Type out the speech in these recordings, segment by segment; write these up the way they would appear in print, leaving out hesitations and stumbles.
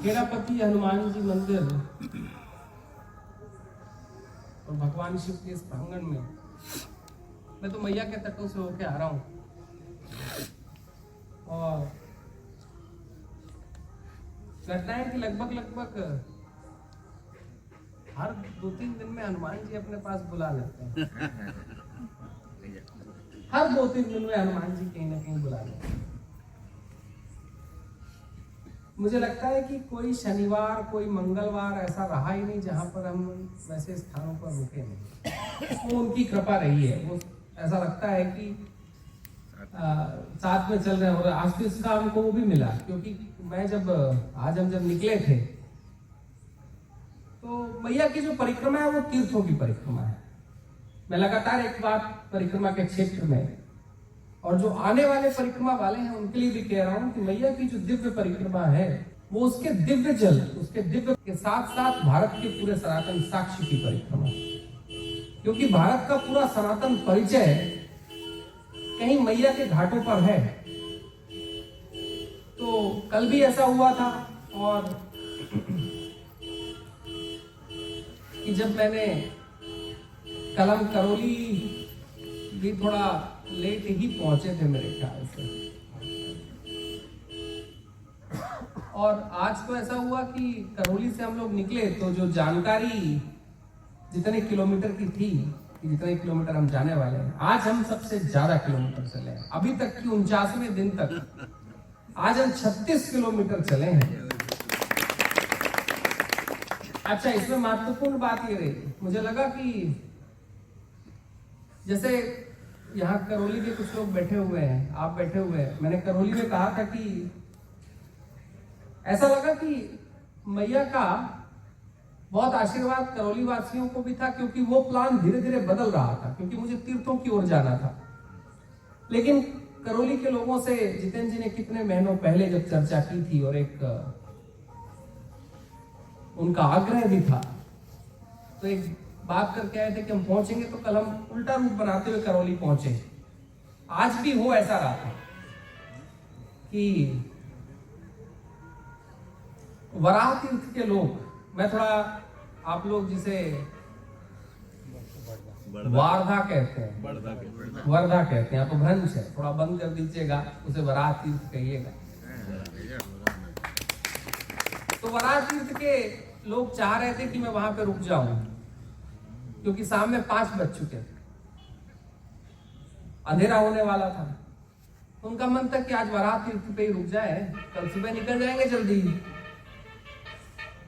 खेड़ापति हनुमान जी मंदिर और भगवान शिव के इस प्रांगण में मैं तो मैया के तटों से होके आ रहा हूँ और घटनाएं कि लगभग हर 2-3 दिन में हनुमान जी अपने पास बुला लेते हैं। हर 2-3 दिन में हनुमान जी कहीं ना कहीं बुला लेते हैं। मुझे लगता है कि कोई शनिवार कोई मंगलवार ऐसा रहा ही नहीं जहां पर हम वैसे स्थानों पर रुके नहीं। वो उनकी कृपा रही है। वो ऐसा लगता है कि साथ में चल रहे हैं। और आज तो इसका हमको वो भी मिला क्योंकि आज हम जब निकले थे तो मैया की जो परिक्रमा है वो तीर्थों की परिक्रमा है। मैं लगातार एक बात परिक्रमा के क्षेत्र में और जो आने वाले परिक्रमा वाले हैं उनके लिए भी कह रहा हूं कि मैया की जो दिव्य परिक्रमा है वो उसके दिव्य जल उसके दिव्य के साथ साथ भारत के पूरे सनातन साक्ष्य की परिक्रमा, क्योंकि भारत का पूरा सनातन परिचय कहीं मैया के घाटों पर है। तो कल भी ऐसा हुआ था और कि जब मैंने कलम करौली भी थोड़ा लेट ही पहुंचे थे मेरे ख्याल से, और आज तो ऐसा हुआ कि करौली से हम लोग निकले तो जो जानकारी जितने किलोमीटर की थी कि जितने किलोमीटर हम जाने वाले हैं, आज हम सबसे ज्यादा किलोमीटर चले हैं। अभी तक की 49वें दिन तक आज हम 36 किलोमीटर चले हैं। अच्छा, इसमें महत्वपूर्ण बात ये रही, मुझे लगा कि जैसे यहाँ करौली के कुछ लोग बैठे हुए हैं, आप बैठे हुए हैं, मैंने करौली में कहा था कि ऐसा लगा कि मैया का बहुत आशीर्वाद करौली वासियों को भी था, क्योंकि वो प्लान धीरे धीरे बदल रहा था, क्योंकि मुझे तीर्थों की ओर जाना था। लेकिन करौली के लोगों से जितेंद्र जी ने कितने महीनों पहले जब चर्चा की थी और एक उनका आग्रह भी था, तो एक बात करके आए थे कि हम पहुंचेंगे तो कल हम उल्टा रूट बनाते हुए करौली पहुंचे। आज भी हो ऐसा रहा था कि वराह तीर्थ के लोग, मैं थोड़ा, आप लोग जिसे वारधा कहते हैं, वर्धा कहते हैं, तो भ्रंश है, थोड़ा बंद कर दीजिएगा, उसे वराह तीर्थ कहिएगा। तो वराह तीर्थ के लोग चाह रहे थे कि मैं वहां पे रुक जाऊं, क्योंकि शाम में 5 बज चुके थे, अंधेरा होने वाला था। तो उनका मन था कि आज वराह तीर्थ पे ही रुक जाए, कल सुबह निकल जाएंगे जल्दी।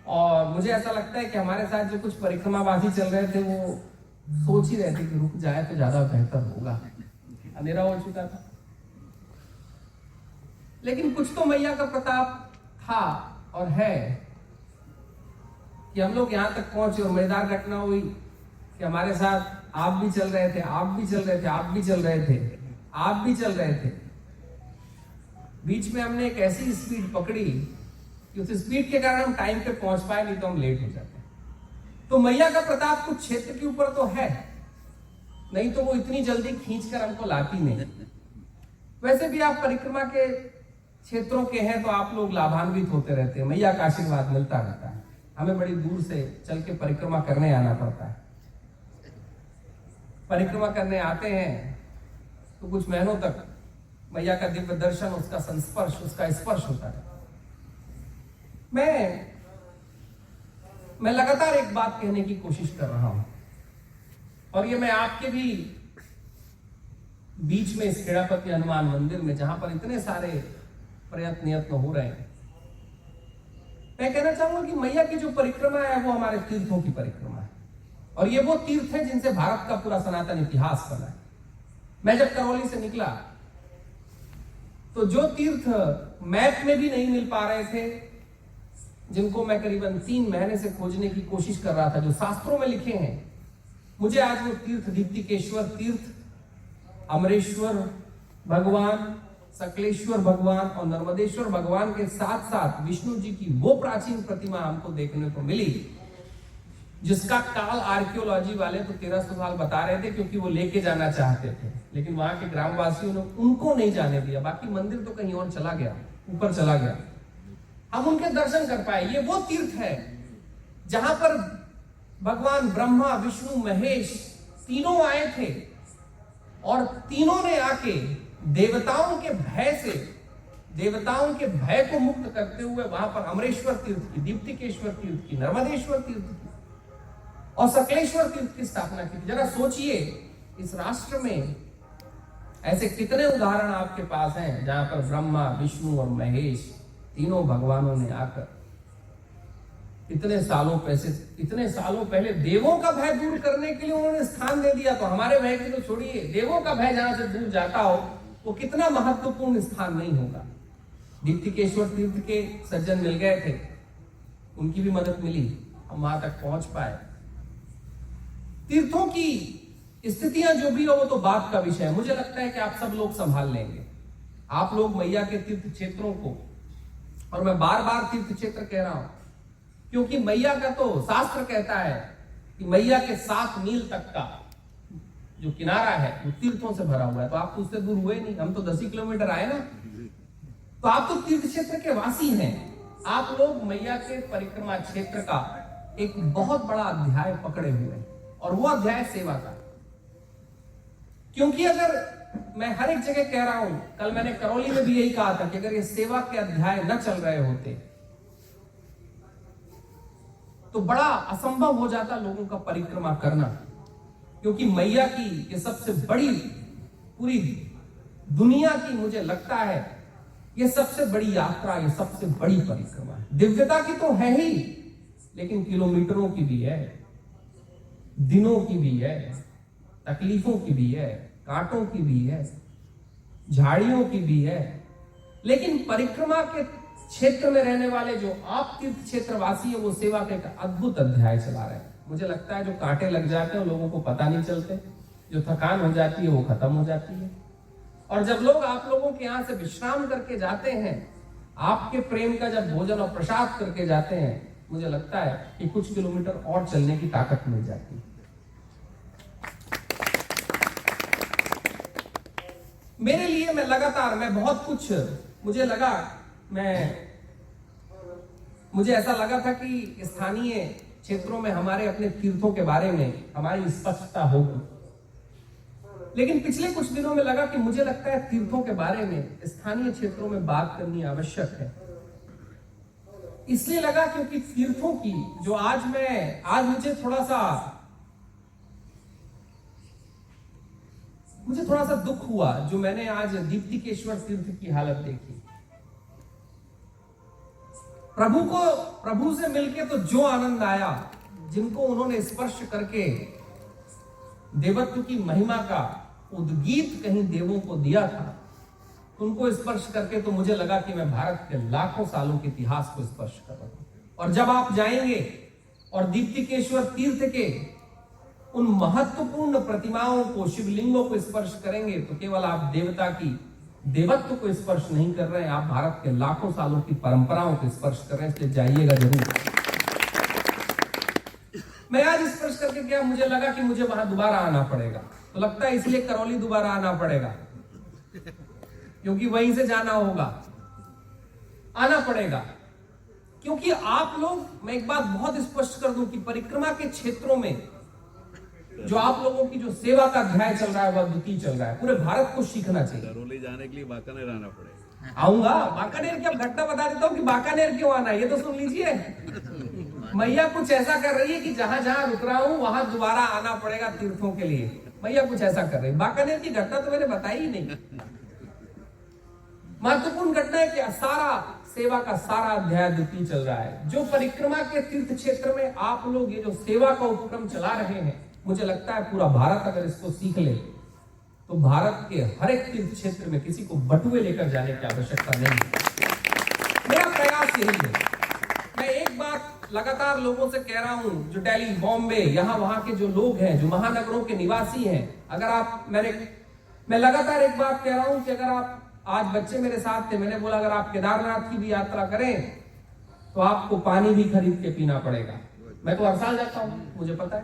और मुझे ऐसा लगता है कि हमारे साथ जो कुछ परिक्रमावासी चल रहे थे वो सोच ही रहे थे कि रुक जाए तो ज्यादा बेहतर होगा, अंधेरा हो चुका था। लेकिन कुछ तो मैया का प्रताप था और है कि हम लोग यहां तक पहुंचे। और मजेदार घटना हुई कि हमारे साथ आप भी चल रहे थे, आप भी चल रहे थे, आप भी चल रहे थे, आप भी चल रहे थे। बीच में हमने एक ऐसी स्पीड पकड़ी कि उस स्पीड के कारण हम टाइम पे पहुंच पाए, नहीं तो हम लेट हो जाते। तो मैया का प्रताप कुछ क्षेत्र के ऊपर तो है, नहीं तो वो इतनी जल्दी खींच कर हमको लाती नहीं। वैसे भी आप परिक्रमा के क्षेत्रों के हैं तो आप लोग लाभान्वित होते रहते हैं, मैया का आशीर्वाद मिलता रहता है। हमें बड़ी दूर से चल के परिक्रमा करने आना पड़ता है। परिक्रमा करने आते हैं तो कुछ महीनों तक मैया का दिव्य दर्शन, उसका संस्पर्श, उसका स्पर्श होता है। मैं लगातार एक बात कहने की कोशिश कर रहा हूं, और ये मैं आपके भी बीच में इस खेड़ापति हनुमान मंदिर में, जहां पर इतने सारे प्रयत्न हो रहे हैं, मैं कहना चाहूंगा कि मैया की जो परिक्रमा है वो हमारे तीर्थों की परिक्रमा है। और ये वो तीर्थ है जिनसे भारत का पूरा सनातन इतिहास बना है। मैं जब करौली से निकला तो जो तीर्थ मैप में भी नहीं मिल पा रहे थे, जिनको मैं करीबन 3 महीने से खोजने की कोशिश कर रहा था, जो शास्त्रों में लिखे हैं, मुझे आज वो तीर्थ, दीप्तिकेश्वर तीर्थ, अमरेश्वर भगवान, सकलेश्वर भगवान और नर्मदेश्वर भगवान के साथ साथ विष्णु जी की वो प्राचीन प्रतिमा हमको देखने को मिली, जिसका काल आर्कियोलॉजी वाले तो 1300 साल बता रहे थे, क्योंकि वो लेके जाना चाहते थे, लेकिन वहां के ग्रामवासियों ने उनको नहीं जाने दिया। बाकी मंदिर तो कहीं और चला गया, ऊपर चला गया। हम उनके दर्शन कर पाए। ये वो तीर्थ है जहां पर भगवान ब्रह्मा विष्णु महेश तीनों आए थे और तीनों ने आके देवताओं के भय को मुक्त करते हुए वहां पर अमरेश्वर तीर्थ की, दीप्तिकेश्वर तीर्थ की, नर्मदेश्वर तीर्थ की और सकलेश्वर तीर्थ की स्थापना की थी। जरा सोचिए, इस राष्ट्र में ऐसे कितने उदाहरण आपके पास हैं जहां पर ब्रह्मा विष्णु और महेश तीनों भगवानों ने आकर इतने सालों पहले देवों का भय दूर करने के लिए उन्होंने स्थान दे दिया। तो हमारे भय की तो छोड़िए, देवों का भय जहां से दूर जाता हो वो कितना महत्वपूर्ण स्थान नहीं होगा। दीप्तिकेश्वर तीर्थ के सज्जन मिल गए थे, उनकी भी मदद मिली, हम वहां तक पहुंच पाए। तीर्थों की स्थितियां जो भी हो वो तो बात का विषय है। मुझे लगता है कि आप सब लोग संभाल लेंगे। आप लोग मैया के तीर्थ क्षेत्रों को, और मैं बार बार तीर्थ क्षेत्र कह रहा हूं क्योंकि मैया का तो शास्त्र कहता है कि मैया के 7 मील तक का जो किनारा है वो तीर्थों से भरा हुआ है। तो आप तो उससे दूर हुए नहीं, हम तो 10 ही किलोमीटर आए ना। तो आप तो तीर्थ क्षेत्र के वासी हैं। आप लोग मैया के परिक्रमा क्षेत्र का एक बहुत बड़ा अध्याय पकड़े हुए हैं और वो अध्याय सेवा का। क्योंकि अगर मैं हर एक जगह कह रहा हूं, कल मैंने करौली में भी यही कहा था कि अगर ये सेवा के अध्याय न चल रहे होते तो बड़ा असंभव हो जाता लोगों का परिक्रमा करना। क्योंकि मैया की ये सबसे बड़ी, पूरी दुनिया की, मुझे लगता है ये सबसे बड़ी यात्रा, ये सबसे बड़ी परिक्रमा है। दिव्यता की तो है ही, लेकिन किलोमीटरों की भी है, दिनों की भी है, तकलीफों की भी है, कांटों की भी है, झाड़ियों की भी है। लेकिन परिक्रमा के क्षेत्र में रहने वाले जो आप तीर्थ क्षेत्र वासी है, वो सेवा का एक अद्भुत अध्याय चला रहे हैं। मुझे लगता है जो कांटे लग जाते हैं लोगों को पता नहीं चलते, जो थकान हो जाती है वो खत्म हो जाती है। और जब लोग आप लोगों के यहां से विश्राम करके जाते हैं, आपके प्रेम का जब भोजन और प्रसाद करके जाते हैं, मुझे लगता है कि कुछ किलोमीटर और चलने की ताकत मिल जाती है। मेरे लिए मैं बहुत कुछ, मुझे ऐसा लगा था कि स्थानीय क्षेत्रों में हमारे अपने तीर्थों के बारे में हमारी स्पष्टता होगी। लेकिन पिछले कुछ दिनों में लगा कि मुझे लगता है तीर्थों के बारे में स्थानीय क्षेत्रों में बात करनी आवश्यक है। इसलिए लगा क्योंकि तीर्थों की जो आज मुझे थोड़ा सा दुख हुआ जो मैंने आज दीप्तिकेश्वर तीर्थ की हालत देखी। प्रभु से मिलके तो जो आनंद आया, जिनको उन्होंने स्पर्श करके देवत्व की महिमा का उद्गीत कहीं देवों को दिया था, उनको स्पर्श करके तो मुझे लगा कि मैं भारत के लाखों सालों के इतिहास को स्पर्श कर रहा हूं। और जब आप जाएंगे और दीप्तिकेश्वर तीर्थ के उन महत्वपूर्ण प्रतिमाओं को, शिवलिंगों को स्पर्श करेंगे, तो केवल आप देवता की देवत्व को स्पर्श नहीं कर रहे हैं, आप भारत के लाखों सालों की परंपराओं को स्पर्श कर रहे हैं। इसलिए जाइएगा जरूर। मैं आज स्पर्श करके गया, मुझे लगा कि मुझे वहां दोबारा आना पड़ेगा। तो लगता है इसलिए करौली दोबारा आना पड़ेगा, क्योंकि वहीं से आना पड़ेगा। क्योंकि आप लोग, मैं एक बात बहुत स्पष्ट कर दूं कि परिक्रमा के क्षेत्रों में जो आप लोगों की जो सेवा का अध्याय चल रहा है वह अद्वितीय चल रहा है। पूरे भारत को सीखना चाहिए। करौली जाने के लिए बाकानेर आना पड़ेगा। आऊंगा बाकानेर की। अब घटना बता देता हूँ कि बाकानेर क्यों आना है, ये तो सुन लीजिए। मैया कुछ ऐसा कर रही है कि जहां जहां रुक रहा हूं वहां दोबारा आना पड़ेगा तीर्थों के लिए। मैया कुछ ऐसा कर रही है। बाकानेर की घटना तो मैंने बताई ही नहीं। महत्वपूर्ण घटना है कि सारा सेवा का सारा अध्याय द्वितीय चल रहा है। जो परिक्रमा के तीर्थ क्षेत्र में आप लोग ये जो सेवा का उपक्रम चला रहे हैं, मुझे लगता है पूरा भारत अगर इसको सीख ले तो भारत के हर एक तीर्थ क्षेत्र में किसी को बटुए लेकर जाने की आवश्यकता नहीं है। मेरा प्रयास यही है। मैं एक बात लगातार लोगों से कह रहा हूं, जो दिल्ली, बॉम्बे, यहाँ वहां के जो लोग हैं, जो महानगरों के निवासी हैं, अगर आप मैं लगातार एक बात कह रहा हूं कि अगर आप, आज बच्चे मेरे साथ थे, मैंने बोला अगर आप केदारनाथ की भी यात्रा करें तो आपको पानी भी खरीद के पीना पड़ेगा। मैं तो हर साल जाता हूं, मुझे पता है।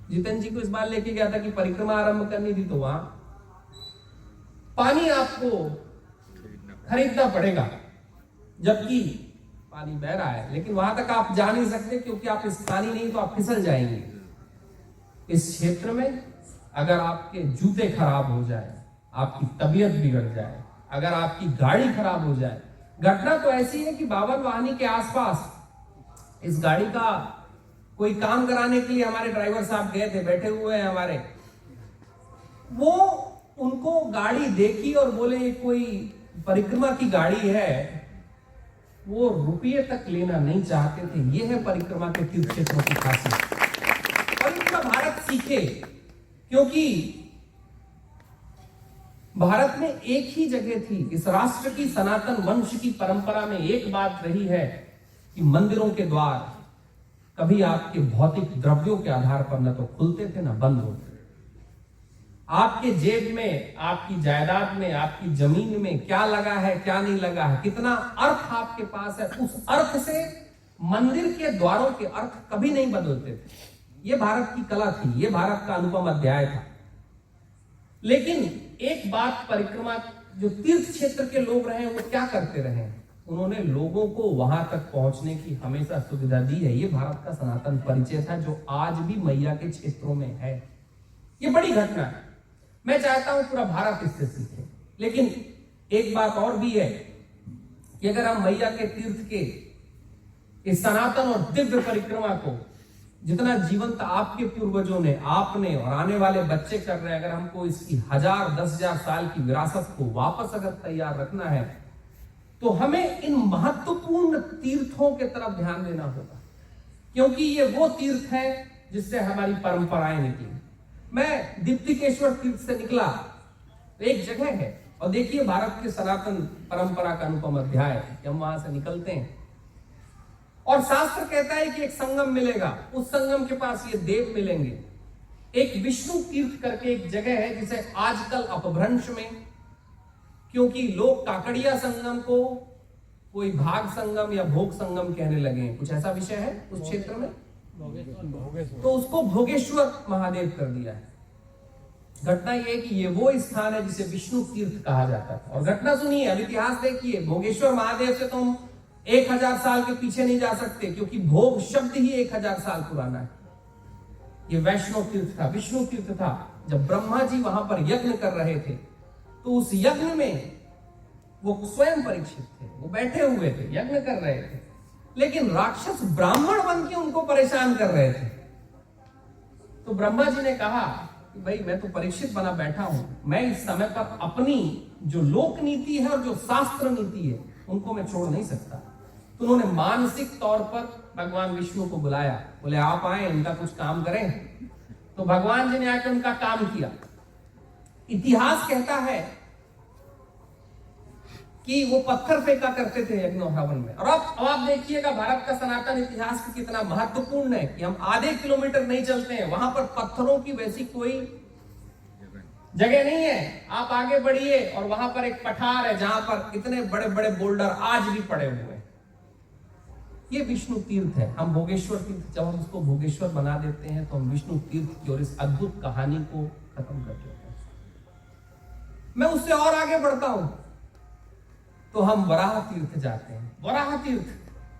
जितेंद्र जी को इस बार लेके गया था कि परिक्रमा आरंभ करनी थी, तो वहां पानी आपको खरीदना पड़ेगा। जबकि पानी बह रहा है, लेकिन वहां तक आप जा नहीं सकते क्योंकि आप स्थानीय नहीं तो आप फिसल जाएंगे। इस क्षेत्र में अगर आपके जूते खराब हो जाए, आपकी तबीयत बिगड़ जाए, अगर आपकी गाड़ी खराब हो जाए, घटना तो ऐसी है कि बावन वाहनी के आसपास इस गाड़ी का कोई काम कराने के लिए हमारे ड्राइवर साहब गए थे, बैठे हुए हैं हमारे, वो उनको गाड़ी देखी और बोले ये कोई परिक्रमा की गाड़ी है, वो रुपये तक लेना नहीं चाहते थे। ये है परिक्रमा के तीर्थ क्षेत्रों की खासियत। और इतना भारत सीखे, क्योंकि भारत में एक ही जगह थी, इस राष्ट्र की सनातन वंश की परंपरा में एक बात रही है कि मंदिरों के द्वार कभी आपके भौतिक द्रव्यों के आधार पर न तो खुलते थे न बंद होते थे। आपके जेब में, आपकी जायदाद में, आपकी जमीन में क्या लगा है, क्या नहीं लगा है, कितना अर्थ आपके पास है, उस अर्थ से मंदिर के द्वारों के अर्थ कभी नहीं बदलते थे। यह भारत की कला थी, यह भारत का अनुपम अध्याय था। लेकिन एक बात परिक्रमा जो तीर्थ क्षेत्र के लोग रहे वो क्या करते रहे, उन्होंने लोगों को वहां तक पहुंचने की हमेशा सुविधा दी है। ये भारत का सनातन परिचय था जो आज भी मैया के क्षेत्रों में है। ये बड़ी घटना है, मैं चाहता हूं पूरा भारत इससे सीखे। लेकिन एक बात और भी है कि अगर हम मैया के तीर्थ के इस सनातन और दिव्य परिक्रमा को जितना जीवंत आपके पूर्वजों ने, आपने और आने वाले बच्चे कर रहे हैं, अगर हमको इसकी 1000 10,000 साल की विरासत को वापस अगर तैयार रखना है तो हमें इन महत्वपूर्ण तीर्थों के तरफ ध्यान देना होगा, क्योंकि ये वो तीर्थ है जिससे हमारी परंपराएं निकली। मैं दीप्तिकेश्वर तीर्थ से निकला, एक जगह है, और देखिए भारत के सनातन परंपरा का अनुपम अध्याय। हम वहां से निकलते हैं और शास्त्र कहता है कि एक संगम मिलेगा, उस संगम के पास ये देव मिलेंगे। एक विष्णु तीर्थ करके एक जगह है जिसे आजकल अपभ्रंश में, क्योंकि लोग काकड़िया संगम को कोई भाग संगम या भोग संगम कहने लगे हैं, कुछ ऐसा विषय है उस क्षेत्र में, तो उसको भोगेश्वर महादेव कर दिया है। घटना यह है कि ये वो स्थान है जिसे विष्णु तीर्थ कहा जाता था। और घटना सुनिए, अब इतिहास देखिए, भोगेश्वर महादेव से तुम 1000 साल के पीछे नहीं जा सकते, क्योंकि भोग शब्द ही 1000 साल पुराना है। ये वैष्णव तीर्थ था, विष्णु तीर्थ था। जब ब्रह्मा जी वहां पर यज्ञ कर रहे थे तो उस यज्ञ में वो स्वयं परीक्षित थे, वो बैठे हुए थे, यज्ञ कर रहे थे, लेकिन राक्षस ब्राह्मण बन के उनको परेशान कर रहे थे। तो ब्रह्मा जी ने कहा कि भाई मैं तो परीक्षित बना बैठा हूं, मैं इस समय पर अपनी जो लोक नीति है और जो शास्त्र नीति है उनको मैं छोड़ नहीं सकता। तो उन्होंने मानसिक तौर पर भगवान विष्णु को बुलाया, बोले आप आए, इनका कुछ काम करें। तो भगवान जी ने आकर उनका काम किया। इतिहास कहता है कि वो पत्थर फेंका करते थे यज्ञ हवन में। और अब आप देखिएगा भारत का सनातन इतिहास कितना महत्वपूर्ण है कि हम आधे किलोमीटर नहीं चलते हैं, वहां पर पत्थरों की वैसी कोई जगह नहीं है। आप आगे बढ़िए और वहां पर एक पठार है जहां पर इतने बड़े बड़े बोल्डर आज भी पड़े हुए हैं। ये विष्णु तीर्थ है। हम भोगेश्वर तीर्थ, जब हम उसको भोगेश्वर बना देते हैं तो हम विष्णु तीर्थ की और इस अद्भुत कहानी को खत्म कर देते हैं। मैं उससे और आगे बढ़ता हूं तो हम वराह तीर्थ जाते हैं। वराह तीर्थ,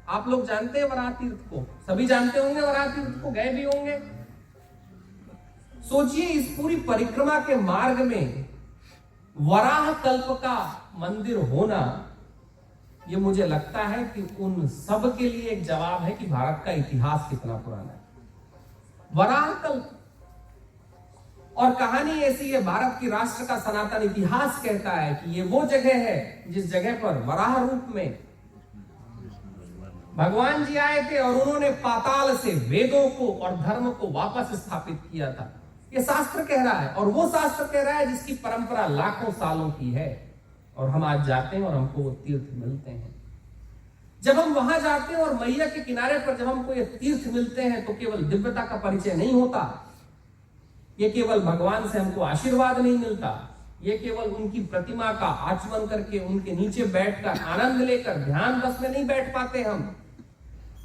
आप लोग जानते हैं वराह तीर्थ को, सभी जानते होंगे वराह तीर्थ को, गए भी होंगे। सोचिए इस पूरी परिक्रमा के मार्ग में वराह कल्प का मंदिर होना, यह मुझे लगता है कि उन सब के लिए एक जवाब है कि भारत का इतिहास कितना पुराना है। वराह कल्प और कहानी ऐसी है, भारत की राष्ट्र का सनातन इतिहास कहता है कि ये वो जगह है जिस जगह पर वराह रूप में भगवान जी आए थे और उन्होंने पाताल से वेदों को और धर्म को वापस स्थापित किया था। ये शास्त्र कह रहा है, और वो शास्त्र कह रहा है जिसकी परंपरा लाखों सालों की है। और हम आज जाते हैं और हमको वो तीर्थ मिलते हैं। जब हम वहां जाते हैं और मैया के किनारे पर जब हमको ये तीर्थ मिलते हैं तो केवल दिव्यता का परिचय नहीं होता, ये केवल भगवान से हमको आशीर्वाद नहीं मिलता, ये केवल उनकी प्रतिमा का आचमन करके उनके नीचे बैठकर आनंद लेकर ध्यान बस में नहीं बैठ पाते।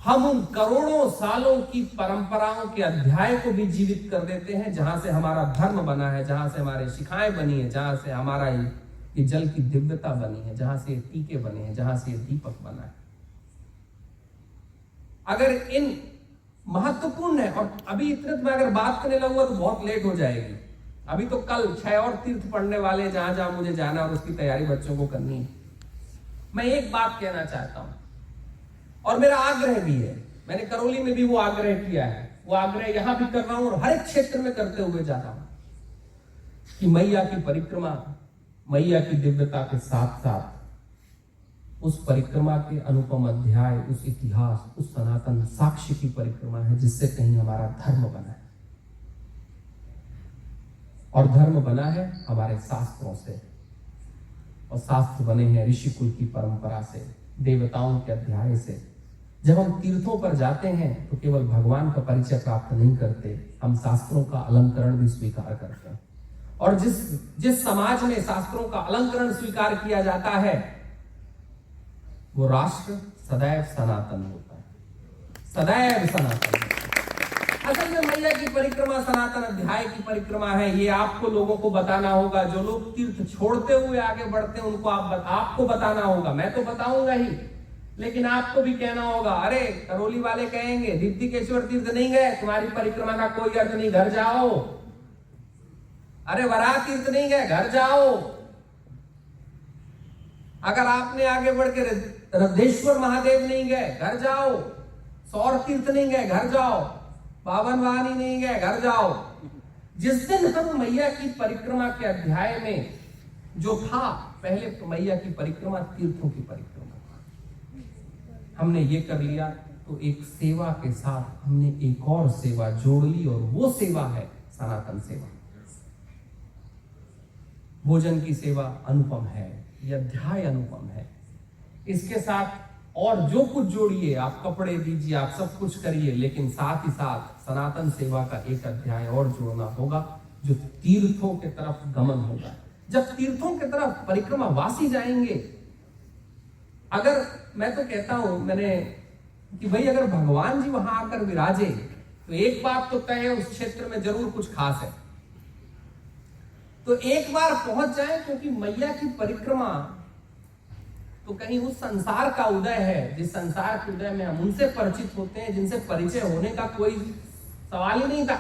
हम उन करोड़ों सालों की परंपराओं के अध्याय को भी जीवित कर देते हैं, जहां से हमारा धर्म बना है, जहां से हमारी शिखाएं बनी है, जहां से हमारा ये जल की दिव्यता बनी है, जहां से ये टीके बने हैं, जहां से ये दीपक बना है। अगर इन महत्वपूर्ण है, और अभी इतने मैं अगर बात करने लगूंगा तो बहुत लेट हो जाएगी। अभी तो कल 6 और तीर्थ पढ़ने वाले, जहां जहां मुझे जाना और उसकी तैयारी बच्चों को करनी है। मैं एक बात कहना चाहता हूं, और मेरा आग्रह भी है, मैंने करौली में भी वो आग्रह किया है, वो आग्रह यहां भी कर रहा हूं और हर एक क्षेत्र में करते हुए जा रहा हूं कि मैया की परिक्रमा, मैया की दिव्यता के साथ साथ उस परिक्रमा के अनुपम अध्याय, उस इतिहास, उस सनातन साक्ष्य की परिक्रमा है जिससे कहीं हमारा धर्म बना है। और धर्म बना है हमारे शास्त्रों से, और शास्त्र बने हैं ऋषिकुल की परंपरा से, देवताओं के अध्याय से। जब हम तीर्थों पर जाते हैं तो केवल भगवान का परिचय प्राप्त नहीं करते, हम शास्त्रों का अलंकरण भी स्वीकार करते हैं। और जिस समाज में शास्त्रों का अलंकरण स्वीकार किया जाता है वो राष्ट्र सदैव सनातन होता है, सदैव सनातन होता है। असल में मैया की परिक्रमा सनातन अध्याय की परिक्रमा है, ये आपको लोगों को बताना होगा। जो लोग तीर्थ छोड़ते हुए आगे बढ़ते हैं उनको आपको बताना होगा। मैं तो बताऊंगा ही, लेकिन आपको भी कहना होगा। अरे करौली वाले कहेंगे दीप्तिकेश्वर तीर्थ नहीं गए, तुम्हारी परिक्रमा का कोई अर्थ नहीं, घर जाओ। अरे वराह तीर्थ नहीं गए, घर जाओ। अगर आपने आगे बढ़ के रद्धेश्वर महादेव नहीं गए, घर जाओ। सौर तीर्थ नहीं गए, घर जाओ। पावन वाणी नहीं गए, घर जाओ। जिस दिन हम मैया की परिक्रमा के अध्याय में जो था, पहले तो मैया की परिक्रमा तीर्थों की परिक्रमा, हमने ये कर लिया तो एक सेवा के साथ हमने एक और सेवा जोड़ ली, और वो सेवा है सनातन सेवा। भोजन की सेवा अनुपम है, यह अध्याय अनुपम है। इसके साथ और जो कुछ जोड़िए, आप कपड़े दीजिए, आप सब कुछ करिए, लेकिन साथ ही साथ सनातन सेवा का एक अध्याय और जोड़ना होगा जो तीर्थों के तरफ गमन होगा। जब तीर्थों के तरफ परिक्रमा वासी जाएंगे, अगर मैं तो कहता हूं कि भाई अगर भगवान जी वहां आकर विराजे तो एक बात तो तय है, उस क्षेत्र में जरूर कुछ खास है। तो एक बार पहुंच जाए, क्योंकि मैया की परिक्रमा तो कहीं उस संसार का उदय है, जिस संसार के उदय में हम उनसे परिचित होते हैं जिनसे परिचय होने का कोई सवाल ही नहीं था।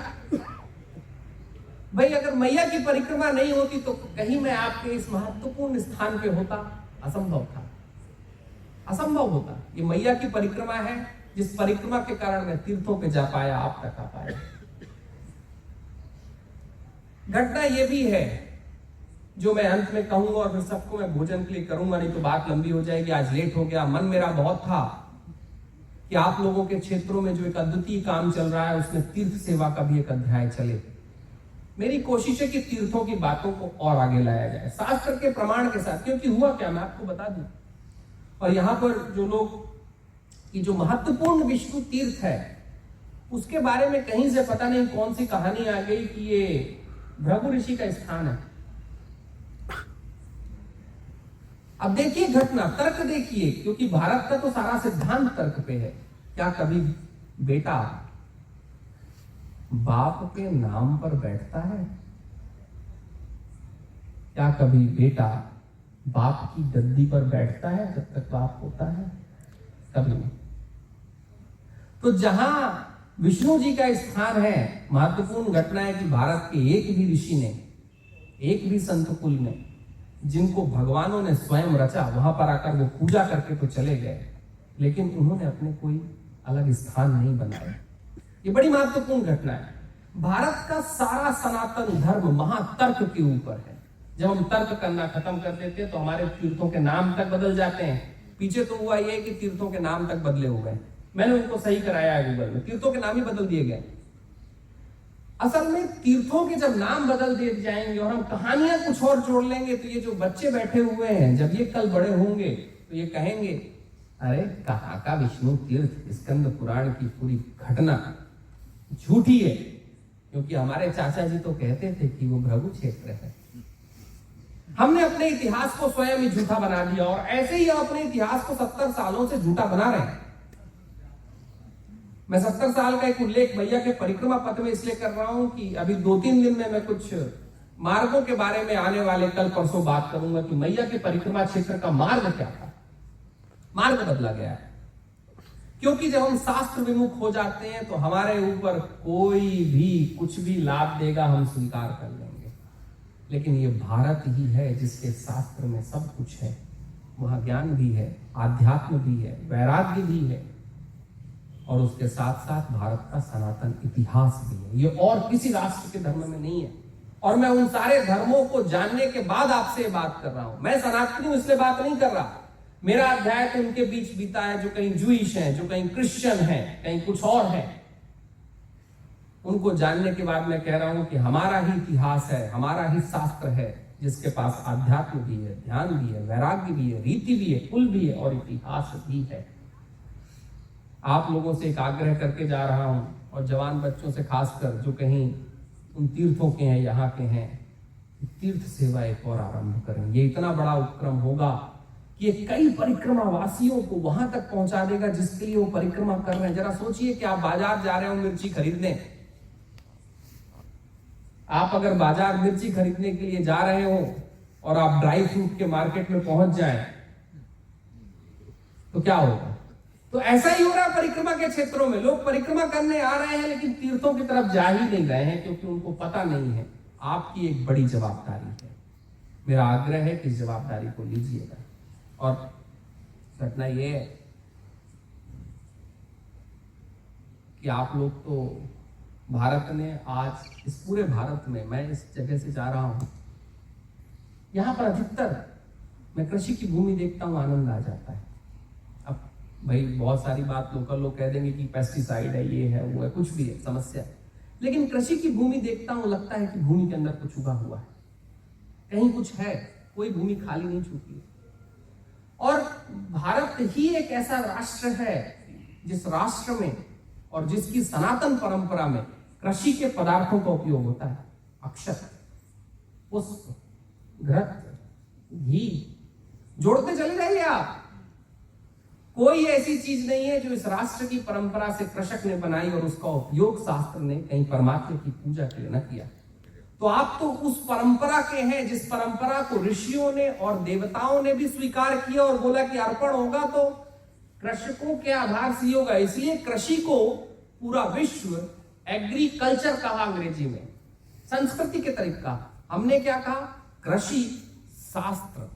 भाई अगर मैया की परिक्रमा नहीं होती तो कहीं मैं आपके इस महत्वपूर्ण स्थान पे होता, असंभव था, असंभव होता। ये मैया की परिक्रमा है, जिस परिक्रमा के कारण मैं तीर्थों पे जा पाया, आप तक आ पाया। घटना ये भी है जो मैं अंत में कहूंगा, और फिर सबको मैं भोजन के लिए करूंगा, नहीं तो बात लंबी हो जाएगी। आज लेट हो गया। मन मेरा बहुत था कि आप लोगों के क्षेत्रों में जो एक अद्वितीय काम चल रहा है उसमें तीर्थ सेवा का भी एक अध्याय चले। मेरी कोशिश है कि तीर्थों की बातों को और आगे लाया जाए शास्त्र के प्रमाण के साथ। क्योंकि हुआ क्या, मैं आपको बता दूं, और यहां पर जो लोग की जो महत्वपूर्ण विष्णु तीर्थ है उसके बारे में कहीं से पता नहीं कौन सी कहानी आ गई कि ये भृगु ऋषि का स्थान है। अब देखिए घटना, तर्क देखिए, क्योंकि भारत का तो सारा सिद्धांत तर्क पे है। क्या कभी बेटा बाप के नाम पर बैठता है? क्या कभी बेटा बाप की गद्दी पर बैठता है जब तक बाप होता है? कभी नहीं। तो जहां विष्णु जी का स्थान है, महत्वपूर्ण घटना है कि भारत के एक भी ऋषि ने, एक भी संत कुल ने, जिनको भगवानों ने स्वयं रचा, वहां पर आकर वो पूजा करके तो चले गए, लेकिन उन्होंने अपने कोई अलग स्थान नहीं बनाया। ये बड़ी महत्वपूर्ण घटना है। भारत का सारा सनातन धर्म महातर्क के ऊपर है। जब हम तर्क करना खत्म कर देते हैं तो हमारे तीर्थों के नाम तक बदल जाते हैं। पीछे तो हुआ ये कि तीर्थों के नाम तक बदले हो गए। मैंने उनको सही कराया है गूगल में, तीर्थों के नाम ही बदल दिए गए। असल में तीर्थों के जब नाम बदल दिए जाएंगे और हम कहानियां कुछ और जोड़ लेंगे तो ये जो बच्चे बैठे हुए हैं, जब ये कल बड़े होंगे तो ये कहेंगे, अरे कहाँ का विष्णु तीर्थ, स्कंद पुराण की पूरी घटना झूठी है, क्योंकि हमारे चाचा जी तो कहते थे कि वो भृगु क्षेत्र है। हमने अपने इतिहास को स्वयं ही झूठा बना दिया, और ऐसे ही हम अपने इतिहास को 70 सालों से झूठा बना रहे हैं। मैं 70 साल का एक उल्लेख मैया के परिक्रमा पथ में इसलिए कर रहा हूं कि अभी 2-3 दिन में मैं कुछ मार्गों के बारे में आने वाले कल परसों बात करूंगा कि मैया के परिक्रमा क्षेत्र का मार्ग क्या था। मार्ग बदला गया है। क्योंकि जब हम शास्त्र विमुख हो जाते हैं तो हमारे ऊपर कोई भी कुछ भी लाभ देगा हम स्वीकार कर लेंगे। लेकिन ये भारत ही है जिसके शास्त्र में सब कुछ है, वहां ज्ञान भी है, आध्यात्म भी है, वैराग्य भी है, और उसके साथ साथ भारत का सनातन इतिहास भी है। ये और किसी राष्ट्र के धर्म में नहीं है। और मैं उन सारे धर्मों को जानने के बाद आपसे ये बात कर रहा हूं। मैं सनातनी हूं इसलिए बात नहीं कर रहा। मेरा अध्याय तो उनके बीच बीता है जो कहीं जूइश हैं, जो कहीं क्रिश्चियन हैं, कहीं कुछ और है। उनको जानने के बाद मैं कह रहा हूं कि हमारा ही इतिहास है, हमारा ही शास्त्र है, जिसके पास आध्यात्म भी है, ध्यान भी है, वैराग्य भी है, रीति भी है, कुल भी है और इतिहास भी है। आप लोगों से एक आग्रह करके जा रहा हूं, और जवान बच्चों से खासकर जो कहीं उन तीर्थों के हैं, यहाँ के हैं, तीर्थ सेवा एक और आरंभ करें। ये इतना बड़ा उपक्रम होगा कि ये कई परिक्रमा वासियों को वहां तक पहुंचा देगा जिसके लिए वो परिक्रमा कर रहे हैं। जरा सोचिए कि आप बाजार जा रहे हो मिर्ची खरीदने, आप अगर बाजार मिर्ची खरीदने के लिए जा रहे हो और आप ड्राई फ्रूट के मार्केट में पहुंच जाएं तो क्या होगा? तो ऐसा ही हो रहा है परिक्रमा के क्षेत्रों में। लोग परिक्रमा करने आ रहे हैं लेकिन तीर्थों की तरफ जा ही नहीं रहे हैं, क्योंकि उनको पता नहीं है। आपकी एक बड़ी जवाबदारी है। मेरा आग्रह है कि इस जवाबदारी को लीजिएगा। और घटना यह है कि आप लोग तो भारत ने आज इस पूरे भारत में, मैं इस जगह से जा रहा हूं, यहां पर अधिकतर मैं कृषि की भूमि देखता हूं, आनंद आ जाता है। अब भाई बहुत सारी बात लोकल लोग कह देंगे कि पेस्टिसाइड है, ये है, वो है, कुछ भी है, समस्या है। लेकिन कृषि की भूमि देखता हूं, लगता है कि भूमि के अंदर कुछ उगा हुआ है, कहीं कुछ है, कोई भूमि खाली नहीं छूटी है। और भारत ही एक ऐसा राष्ट्र है जिस राष्ट्र में और जिसकी सनातन परंपरा में कृषि के पदार्थों का उपयोग होता है। अक्षत, पुष्प, घृत, घी, जोड़ते चले जाइए आप। कोई ऐसी चीज नहीं है जो इस राष्ट्र की परंपरा से कृषक ने बनाई और उसका उपयोग शास्त्र ने कहीं परमात्मा की पूजा के लिए न किया। तो आप तो उस परंपरा के हैं जिस परंपरा को ऋषियों ने और देवताओं ने भी स्वीकार किया और बोला कि अर्पण होगा तो कृषकों के आधार से होगा। इसलिए कृषि को पूरा विश्व एग्रीकल्चर कहा अंग्रेजी में, संस्कृति के तरीका। हमने क्या कहा? कृषि शास्त्र।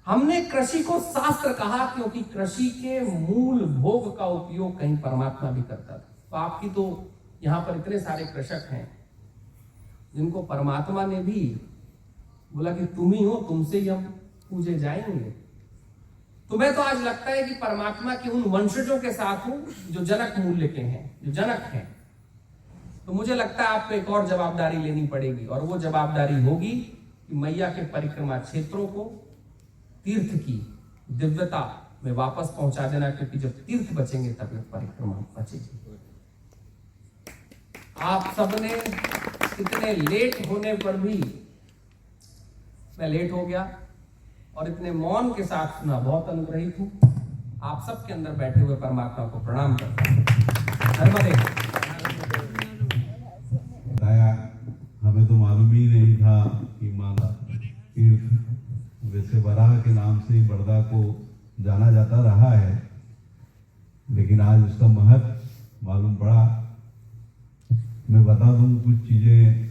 हमने कृषि को शास्त्र कहा क्योंकि कृषि के मूल भोग का उपयोग कहीं परमात्मा भी करता था। तो आपकी तो यहां पर इतने सारे कृषक हैं जिनको परमात्मा ने भी बोला कि तुम ही हो, तुमसे ही हम पूजे जाएंगे। तुम्हें तो आज लगता है कि परमात्मा के उन वंशजों के साथ हूं जो जनक मूल्य के हैं, जो जनक हैं। तो मुझे लगता है आपको एक और जवाबदारी लेनी पड़ेगी, और वो जवाबदारी होगी कि मैया के परिक्रमा क्षेत्रों को तीर्थ की दिव्यता में वापस पहुंचा देना, क्योंकि जब तीर्थ बचेंगे तब परिक्रमा बचेगी। आप सबने इतने लेट होने पर भी, मैं लेट हो गया और इतने मौन के साथ सुना, बहुत अनुग्रहित हूं। आप सबके अंदर बैठे हुए परमात्मा को प्रणाम करता हूं। हमें तो मालूम ही नहीं था कि माला तीर्थ, वैसे वराह के नाम से ही बड़दा को जाना जाता रहा है, लेकिन आज उसका महत्व मालूम पड़ा। मैं बता दूं, कुछ चीजें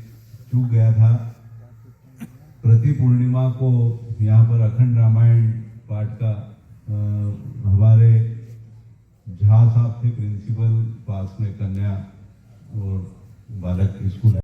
चूक गया था। प्रति पूर्णिमा को यहाँ पर अखंड रामायण पाठ का हमारे झा साहब थे प्रिंसिपल, पास में कन्या और बालक स्कूल है।